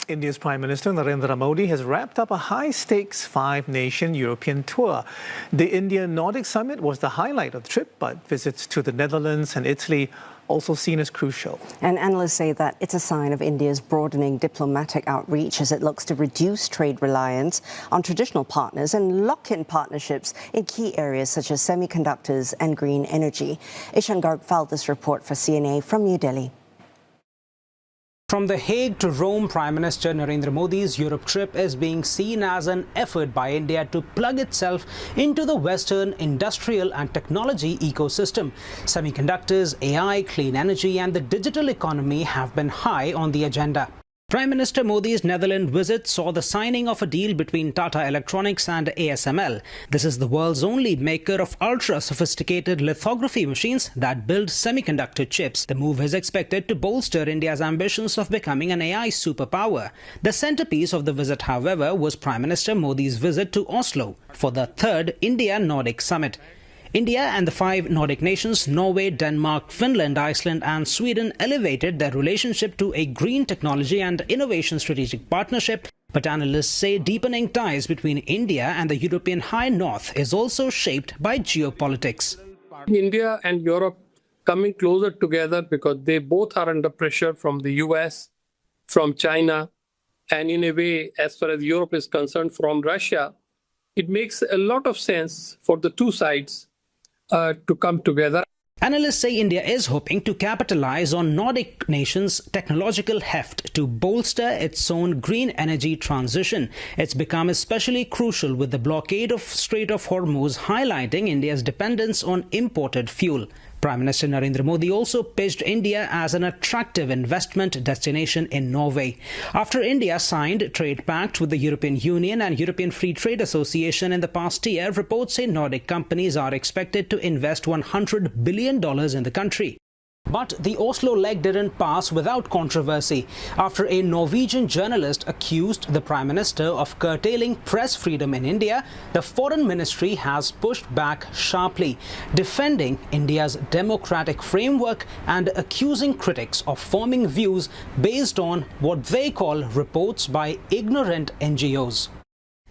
India's Prime Minister Narendra Modi has wrapped up a high-stakes five-nation European tour. The India-Nordic summit was the highlight of the trip, but visits to the Netherlands and Italy also seen as crucial. And analysts say that it's a sign of India's broadening diplomatic outreach as it looks to reduce trade reliance on traditional partners and lock in partnerships in key areas such as semiconductors and green energy. Ishan Garg filed this report for CNA from New Delhi. From The Hague to Rome, Prime Minister Narendra Modi's Europe trip is being seen as an effort by India to plug itself into the Western industrial and technology ecosystem. Semiconductors, AI, clean energy and the digital economy have been high on the agenda. Prime Minister Modi's Netherlands visit saw the signing of a deal between Tata Electronics and ASML. This is the world's only maker of ultra-sophisticated lithography machines that build semiconductor chips. The move is expected to bolster India's ambitions of becoming an AI superpower. The centerpiece of the visit, however, was Prime Minister Modi's visit to Oslo for the third India-Nordic summit. India and the five Nordic nations, Norway, Denmark, Finland, Iceland and Sweden elevated their relationship to a green technology and innovation strategic partnership. But analysts say deepening ties between India and the European High North is also shaped by geopolitics. India and Europe coming closer together because they both are under pressure from the US, from China, and in a way, as far as Europe is concerned, from Russia. It makes a lot of sense for the two sides to come together. Analysts say India is hoping to capitalize on Nordic nations' technological heft to bolster its own green energy transition. It's become especially crucial with the blockade of Strait of Hormuz highlighting India's dependence on imported fuel. Prime Minister Narendra Modi also pitched India as an attractive investment destination in Norway. After India signed trade pact with the European Union and European Free Trade Association in the past year, reports say Nordic companies are expected to invest $100 billion in the country. But the Oslo leg didn't pass without controversy after a Norwegian journalist accused the Prime Minister of curtailing press freedom in India. The Foreign Ministry has pushed back sharply, defending India's democratic framework and accusing critics of forming views based on what they call reports by ignorant NGOs.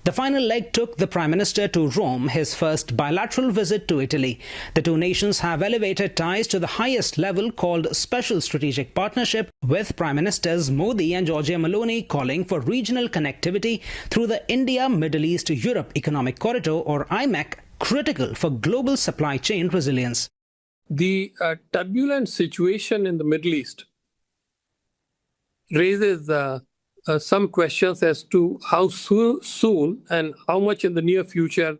The final leg took the Prime Minister to Rome, his first bilateral visit to Italy. The two nations have elevated ties to the highest level called Special Strategic Partnership, with Prime Ministers Modi and Giorgia Meloni calling for regional connectivity through the India-Middle East-Europe Economic Corridor or IMEC, critical for global supply chain resilience. The turbulent situation in the Middle East raises some questions as to how soon and how much in the near future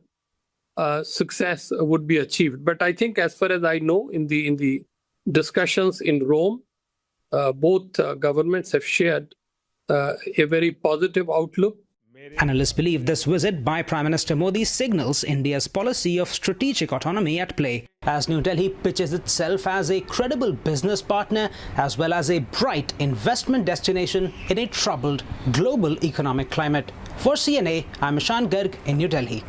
success would be achieved. But I think, as far as I know, in the discussions in Rome, both governments have shared a very positive outlook. Analysts believe this visit by Prime Minister Modi signals India's policy of strategic autonomy at play, as New Delhi pitches itself as a credible business partner as well as a bright investment destination in a troubled global economic climate. For CNA, I'm Ishan Garg in New Delhi.